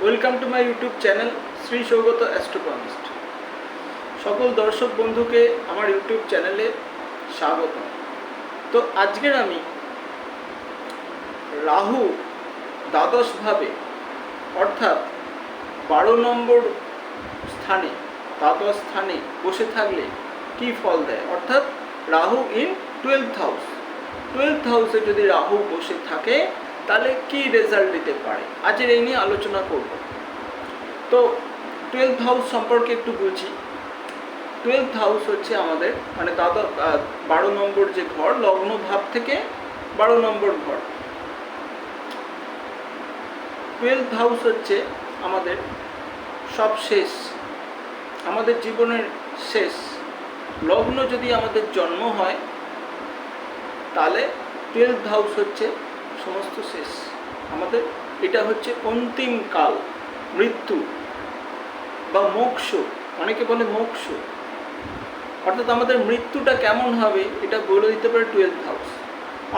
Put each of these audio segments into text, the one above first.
Welcome to my YouTube channel Shri Sougata astrochemist. সকল দর্শক বন্ধুকে আমার ইউটিউব চ্যানেলে স্বাগত। তো আজকের আমি রাহু দ্বাদশভাবে অর্থাৎ 12 নম্বর স্থানে দ্বাদশ স্থানে বসে থাকলে কি ফল দেয়, অর্থাৎ Rahu in 12th house. 12th হাউসে যদি রাহু বসে থাকে তাহলে কি রেজাল্ট দিতে পারে, আজকের এই নিয়ে আলোচনা করব। তো 12th হাউস সম্পর্কে একটু বলছি। 12th হাউস হচ্ছে আমাদের মানে 12 নম্বর যে ঘর, লগ্ন ভাব থেকে 12 নম্বর ঘর। 12th হাউস হচ্ছে আমাদের সব শেষ, আমাদের জীবনের শেষ। লগ্ন যদি আমাদের জন্ম হয় তাহলে 12th হাউস হচ্ছে সমস্ত শেষ আমাদের। এটা হচ্ছে অন্তিম কাল, মৃত্যু বা মোক্ষ, অনেকে বলে মোক্ষ, অর্থাৎ আমাদের মৃত্যুটা কেমন হবে এটা বলে দিতে পারে 12th হাউস।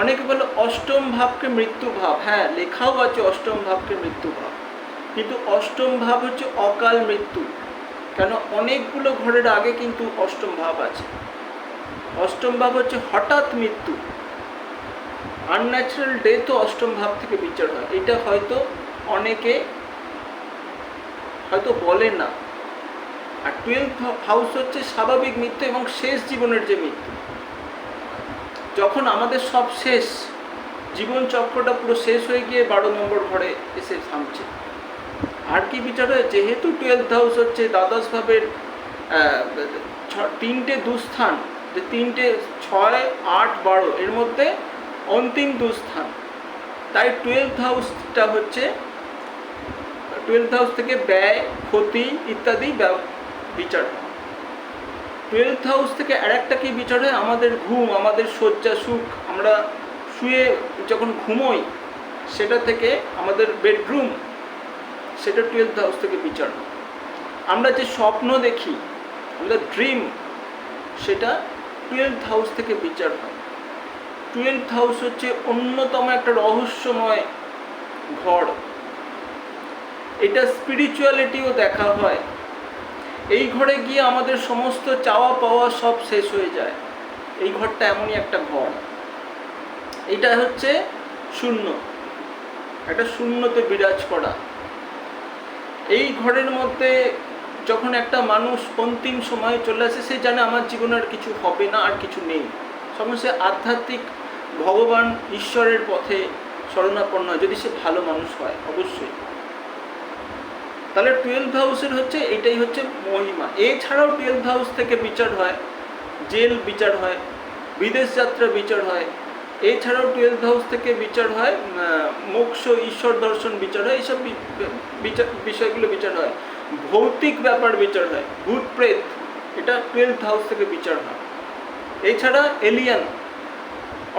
অনেকে বলে অষ্টম ভাবকে মৃত্যু ভাব, হ্যাঁ লেখাও আছে অষ্টম ভাবকে মৃত্যু ভাব, কিন্তু অষ্টম ভাব হচ্ছে অকাল মৃত্যু। কেন, অনেকগুলো ঘরের আগে কিন্তু অষ্টম ভাব আছে। অষ্টম ভাব হচ্ছে হঠাৎ মৃত্যু, আনন্যাচারাল ডেথও অষ্টম ভাব থেকে বিচার হয়। এটা হয়তো অনেকে হয়তো বলে না। আর 12th হাউস হচ্ছে স্বাভাবিক মৃত্যু এবং শেষ জীবনের যে মৃত্যু, যখন আমাদের সব শেষ, জীবন চক্রটা পুরো শেষ হয়ে গিয়ে 12 নম্বর ঘরে এসে থামছে। আর কি বিচার হয়, যেহেতু 12th হাউস হচ্ছে দ্বাদশ ভাবের 3টে দুস্থান, যে 3টে 6, 8, 12 এর মধ্যে অন্তিম দুস্থান, তাই 12th হাউসটা হচ্ছে 12th হাউস থেকে ব্যয়, ক্ষতি ইত্যাদি বিচার হয়। 12th হাউস থেকে আরেকটা কি বিচার হয়, আমাদের ঘুম, আমাদের শয্যা সুখ, আমরা শুয়ে যখন ঘুমোই সেটা থেকে, আমাদের বেডরুম, সেটা 12th হাউস থেকে বিচার হয়। আমরা যে স্বপ্ন দেখি, আমাদের ড্রিম, সেটা 12th হাউস থেকে বিচার হয়। 12th হাউস হচ্ছে অন্যতম একটা রহস্যময় ঘর। এটা স্পিরিচুয়ালিটিও দেখা হয়। এই ঘরে গিয়ে আমাদের সমস্ত চাওয়া পাওয়া সব শেষ হয়ে যায়। এই ঘরটা এমনই একটা ঘর। এটা হচ্ছে শূন্য, একটা শূন্যতে বিরাজ করা। এই ঘরের মধ্যে যখন একটা মানুষ অন্তিম সময়ে চলে আসে, সে জানে আমার জীবনে আর কিছু হবে না, আর কিছু নেই। সমস্ত আধ্যাত্মিক ভগবান ঈশ্বরের পথে শরণাপন্ন হয়, যদি সে ভালো মানুষ হয় অবশ্যই। তাহলে 12th হাউসের হচ্ছে এটাই হচ্ছে মহিমা। এছাড়াও 12th হাউস থেকে বিচার হয়, জেল বিচার হয়, বিদেশ যাত্রা বিচার হয়। এছাড়াও 12th হাউস থেকে বিচার হয় মোক্ষ, ঈশ্বর দর্শন বিচার হয়। এইসব বিষয়গুলো বিচার হয়। ভৌতিক ব্যাপার বিচার হয়, ভূত প্রেত, এটা 12th হাউস থেকে বিচার হয়। এছাড়া এলিয়ান,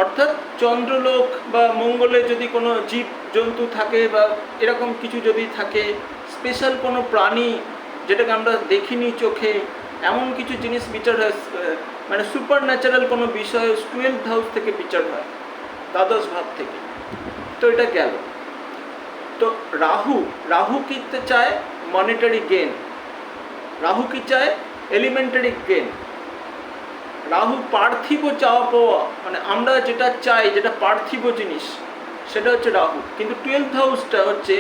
অর্থাৎ চন্দ্রলোক বা মঙ্গলে যদি কোনো জীব জন্তু থাকে বা এরকম কিছু যদি থাকে, স্পেশাল কোনো প্রাণী যেটাকে আমরা দেখিনি চোখে, এমন কিছু জিনিস বিচার হয়, মানে সুপার ন্যাচারাল কোনো বিষয় 12th হাউস থেকে বিচার হয়, দ্বাদশ ভাব থেকে। তো এটা গেল। তো রাহু কি চায়, মনিটারি গেন। রাহু কি চায়, এলিমেন্টারি গেন। রাহু পার্থিব চাওয়া পাওয়া, মানে আমরা যেটা চাই, যেটা পার্থিব জিনিস, সেটা হচ্ছে রাহু। কিন্তু 12th হাউসটা হচ্ছে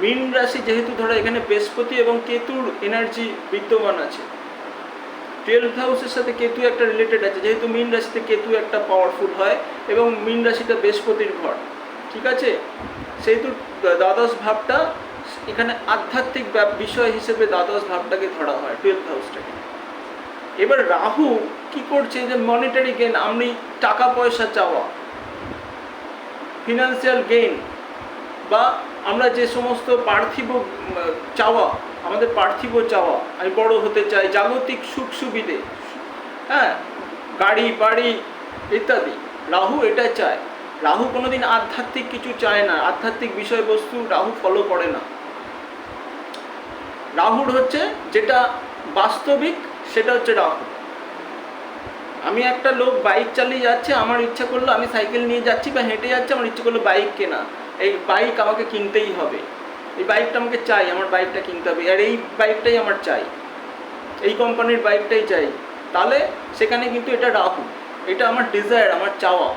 মীন রাশি, যেহেতু ধরো এখানে বৃহস্পতি এবং কেতুর এনার্জি বিদ্যমান আছে। 12th হাউসের সাথে কেতু একটা রিলেটেড আছে, যেহেতু মীন রাশিতে কেতু একটা পাওয়ারফুল হয় এবং মীন রাশিটা বৃহস্পতির ঘর, ঠিক আছে। সেহেতু দ্বাদশ ভাবটা এখানে আধ্যাত্মিক বিষয় হিসেবে দ্বাদশ ভাবটাকে ধরা হয়, 12th হাউসটাকে। এবার রাহু কি করছে, যে মনিটারি গেইন, আমি টাকা পয়সা চাওয়া, ফিনান্সিয়াল গেইন, বা আমরা যে সমস্ত পার্থিব চাওয়া, আমাদের পার্থিব চাওয়া, আমি বড় হতে চাই, জাগতিক সুখ সুবিধে, হ্যাঁ, গাড়ি বাড়ি ইত্যাদি, রাহু এটা চায়। রাহু কোনোদিন আধ্যাত্মিক কিছু চায় না, আধ্যাত্মিক বিষয়বস্তু রাহু ফলো করে না। রাহুর হচ্ছে যেটা বাস্তবিক, সেটা হচ্ছে রাহু। আমি একটা লোক বাইক চালিয়ে যাচ্ছে, আমার ইচ্ছা করলো, আমি সাইকেল নিয়ে যাচ্ছি বা হেঁটে যাচ্ছি, আমার ইচ্ছা করলো বাইক কেনা, এই বাইক আমাকে কিনতেই হবে। এই বাইকটা আমাকে চাই, আমার বাইকটা কিনতে হবে, আর এই বাইকটাই আমার চাই, এই কোম্পানির বাইকটাই চাই, তাহলে সেখানে কিন্তু এটা রাহু, এটা আমার ডিজায়ার, আমার চাওয়া।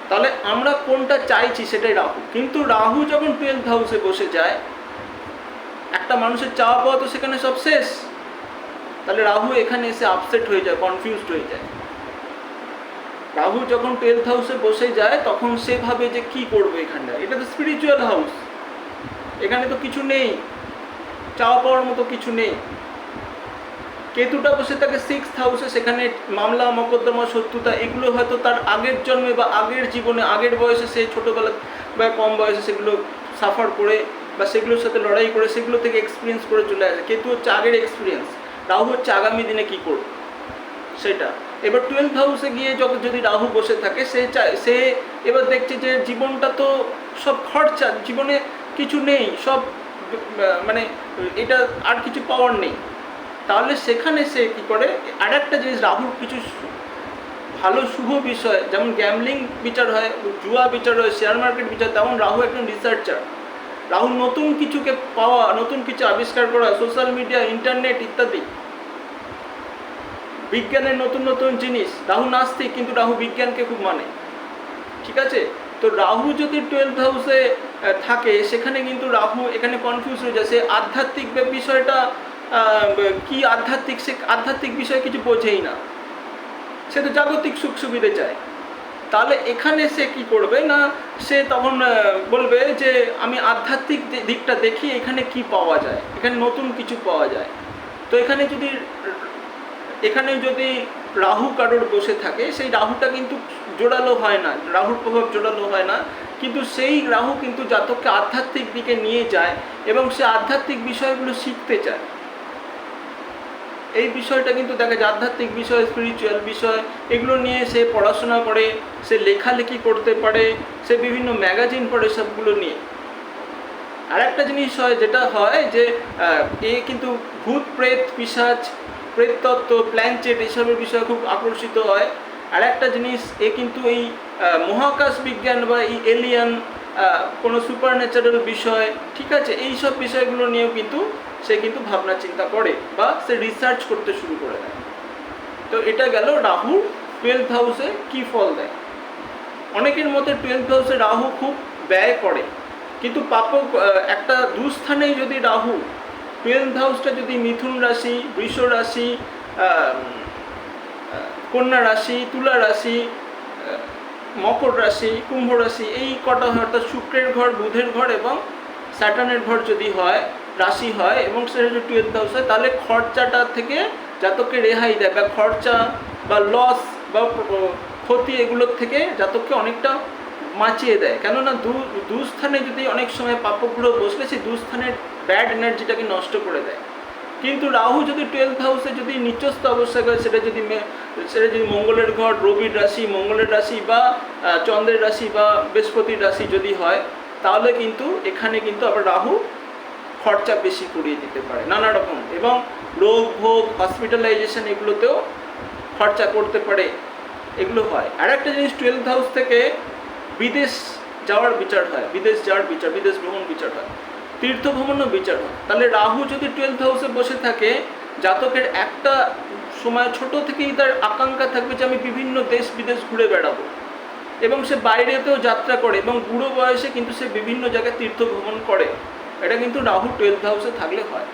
তাহলে আমরা কোনটা চাইছি সেটাই রাহু। কিন্তু রাহু যখন 12th হাউসে বসে যায়, একটা মানুষের চাওয়া পাওয়া তো সেখানে সব শেষ। তাহলে রাহু এখানে এসে আপসেট হয়ে যায়, কনফিউজড হয়ে যায়। রাহু যখন 12th হাউসে বসে যায় তখন সে ভাবে যে কি করবে এখানটায়, এটা তো স্পিরিচুয়াল হাউস, এখানে তো কিছু নেই, চাওয়া পাওয়ার মতো কিছু নেই। কেতুটা বসে থাকে 6th হাউসে, সেখানে মামলা মকদ্দমা শত্রুতা এগুলো হয়তো তার আগের জন্মে বা আগের জীবনে আগের বয়সে সে ছোটোবেলা বা কম বয়সে সেগুলো সাফার করে বা সেগুলোর সাথে লড়াই করে সেগুলো থেকে এক্সপিরিয়েন্স করে চলে আসে। কেতু হচ্ছে আগের এক্সপিরিয়েন্স, রাহু হচ্ছে আগামী দিনে কী করবে সেটা। এবার 12th হাউসে গিয়ে যদি রাহু বসে থাকে, সে এবার দেখছে যে জীবনটা তো সব খরচা, জীবনে কিছু নেই, সব মানে এটা আর কিছু পাওয়ার নেই। তাহলে সেখানে সে কী করে, আর একটা জিনিস, রাহুর কিছু ভালো শুভ বিষয়, যেমন গ্যামলিং বিচার হয়, জুয়া বিচার হয়, শেয়ার মার্কেট বিচার, তেমন রাহু একজন রিসার্চার। রাহু নতুন কিছুকে পাওয়া, নতুন কিছু আবিষ্কার করা, সোশ্যাল মিডিয়া, ইন্টারনেট ইত্যাদি, বিজ্ঞানের নতুন নতুন জিনিস। রাহু নাস্তিক কিন্তু রাহু বিজ্ঞানকে খুব মানে, ঠিক আছে। তো রাহু যদি 12th হাউসে থাকে, সেখানে কিন্তু রাহু এখানে কনফিউজ হয়ে যায়, সে আধ্যাত্মিক বিষয়টা কি আধ্যাত্মিক, সে আধ্যাত্মিক বিষয়ে কিছু বোঝেই না, সে তো জাগতিক সুখ সুবিধে চায়। তাহলে এখানে সে কি করবে না, সে তখন বলবে যে আমি আধ্যাত্মিক দিকটা দেখি, এখানে কি পাওয়া যায়, এখানে নতুন কিছু পাওয়া যায়। তো এখানে যদি রাহু কারোর বসে থাকে, সেই রাহুটা কিন্তু জোরালো হয় না, রাহুর প্রভাব জোরালো হয় না, কিন্তু সেই রাহু কিন্তু জাতককে আধ্যাত্মিক দিকে নিয়ে যায় এবং সে আধ্যাত্মিক বিষয়গুলো শিখতে চায়। এই বিষয়টা কিন্তু দেখা যায়, আধ্যাত্মিক বিষয়, স্পিরিচুয়াল বিষয়, এগুলো নিয়ে সে পড়াশোনা করে, সে লেখালেখি করতে পারে, সে বিভিন্ন ম্যাগাজিন পড়ে সবগুলো নিয়ে। আর একটা জিনিস হয়, যেটা হয় যে এ কিন্তু ভূত প্রেত পিশাচ, প্রেততত্ত্ব, প্ল্যানচেট এইসবের বিষয়ে খুব আকর্ষিত হয়। আর একটা জিনিস, এ কিন্তু এই মহাকাশ বিজ্ঞান বা এই এলিয়ান কোনো সুপার ন্যাচারাল বিষয়, ঠিক আছে, এই সব বিষয়গুলো নিয়েও কিন্তু সে কিন্তু ভাবনা চিন্তা করে বা সে রিসার্চ করতে শুরু করে দেয়। তো এটা গেল রাহু 12th হাউসে কী ফল দেয়। অনেকের মতে 12th হাউসে রাহু খুব ব্যয় করে, কিন্তু পাপক একটা দুস্থানেই যদি রাহু, 12th হাউসটা যদি মিথুন রাশি, বৃষ রাশি, কন্যা রাশি, তুলা রাশি, মকর রাশি, কুম্ভ রাশি, এই কটা হয়, অর্থাৎ শুক্রের ঘর, বুধের ঘর এবং স্যাটার্নের ঘর যদি হয়, রাশি হয়, এবং সেটা যদি 12th হাউস হয়, তাহলে খরচাটা থেকে জাতককে রেহাই দেয়, বা খরচা বা লস বা ক্ষতি এগুলোর থেকে জাতককে অনেকটা বাঁচিয়ে দেয়। কেননা দুস্থানে যদি অনেক সময় পাপগ্রহ বসলে সেই দুস্থানের ব্যাড এনার্জিটাকে নষ্ট করে দেয়। কিন্তু রাহু যদি 12th হাউসে যদি নিচস্থ অবস্থায় হয়, সেটা যদি মঙ্গলের ঘর, রবির রাশি, মঙ্গলের রাশি বা চন্দ্রের রাশি বা বৃহস্পতির রাশি যদি হয়, তাহলে কিন্তু এখানে কিন্তু আবার রাহু খরচা বেশি করিয়ে দিতে পারে নানা রকম, এবং রোগ ভোগ, হসপিটালাইজেশন এগুলোতেও খরচা করতে পারে, এগুলো হয়। আর একটা জিনিস, 12th হাউস থেকে বিদেশ যাওয়ার বিচার হয়, বিদেশ যাওয়ার বিচার, বিদেশ ভ্রমণ বিচার হয়, তীর্থ ভ্রমণও বিচার হয়। তাহলে রাহু যদি 12th হাউসে বসে থাকে, জাতকের একটা সময় ছোট থেকেই তার আকাঙ্ক্ষা থাকবে যে আমি বিভিন্ন দেশ বিদেশ ঘুরে বেড়াবো, এবং সে বাইরেতেও যাত্রা করে, এবং বুড়ো বয়সে কিন্তু সে বিভিন্ন জায়গায় তীর্থ ভ্রমণ করে। এটা কিন্তু রাহু 12th হাউসে থাকলে হয়।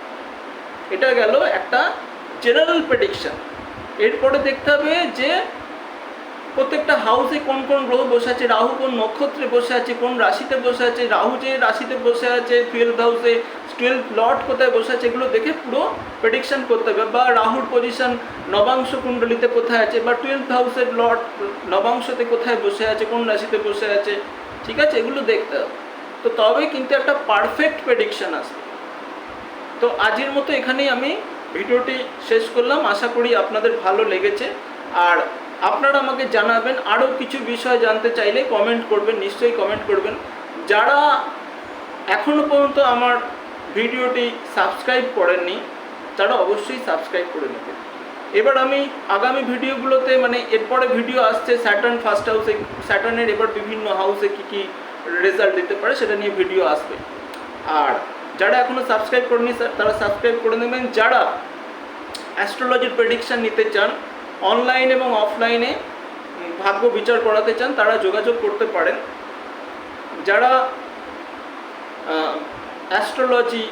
এটা গেল একটা জেনারেল প্রেডিকশন। এরপরে দেখতে হবে যে প্রত্যেকটা হাউসে কোন কোন গ্রহ বসে আছে, রাহু কোন নক্ষত্রে বসে আছে, কোন রাশিতে বসে আছে, রাহু যে রাশিতে বসে আছে 12th হাউসে, 12th লর্ড কোথায় বসে আছে, এগুলো দেখে পুরো প্রেডিকশন করতে হবে। বা রাহুর পজিশন নবাংশ কুণ্ডলিতে কোথায় আছে, বা 12th হাউসের লর্ড নবাংশতে কোথায় বসে আছে, কোন রাশিতে বসে আছে, ঠিক আছে, এগুলো দেখতে হবে। তো তবে কিন্তু একটা পারফেক্ট প্রেডিকশন আসবে। তো আজকের মতো এখানেই আমি ভিডিওটি শেষ করলাম। আশা করি আপনাদের ভালো লেগেছে। আর আপনারা আমাকে জানাবেন, আরও কিছু বিষয় জানতে চাইলে কমেন্ট করবেন, নিশ্চয়ই কমেন্ট করবেন। যারা এখনও পর্যন্ত আমার ভিডিওটি সাবস্ক্রাইব করেননি, তারা অবশ্যই সাবস্ক্রাইব করে নেবেন। এবার আমি আগামী ভিডিওগুলোতে, মানে এরপরে ভিডিও আসছে স্যাটার্ন ফার্স্ট হাউসে, স্যাটার্নের এবার বিভিন্ন হাউসে কী কী রেজাল্ট দিতে পারে সেটা নিয়ে ভিডিও আসবে। আর যারা এখনও সাবস্ক্রাইব করেনি তারা সাবস্ক্রাইব করে নেবেন। যারা অ্যাস্ট্রোলজির প্রেডিকশান নিতে চান, অনলাইন এবং অফলাইনে ভাগ্য বিচার করাতে চান, তারা যোগাযোগ করতে পারেন। যারা অ্যাস্ট্রোলজি,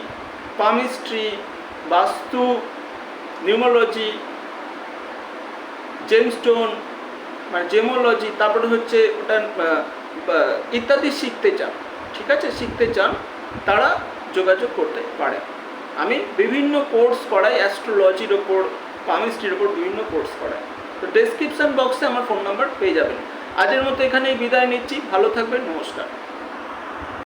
পামিস্ট্রি, বাস্তু, নিউমোলজি, জেমস্টোন মানে জেমোলজি, তারপরে হচ্ছে ওটা ইত্যাদি শিখতে চান, ঠিক আছে, শিখতে চান, তারা যোগাযোগ করতে পারে। আমি বিভিন্ন কোর্স করাই, অ্যাস্ট্রোলজির ওপর, পামিস্ট্রির ওপর বিভিন্ন কোর্স করাই। তো ডেসক্রিপশান বক্সে আমার ফোন নাম্বার পেয়ে যাবেন। আজের মতো এখানেই বিদায় নিচ্ছি। ভালো থাকবেন, নমস্কার।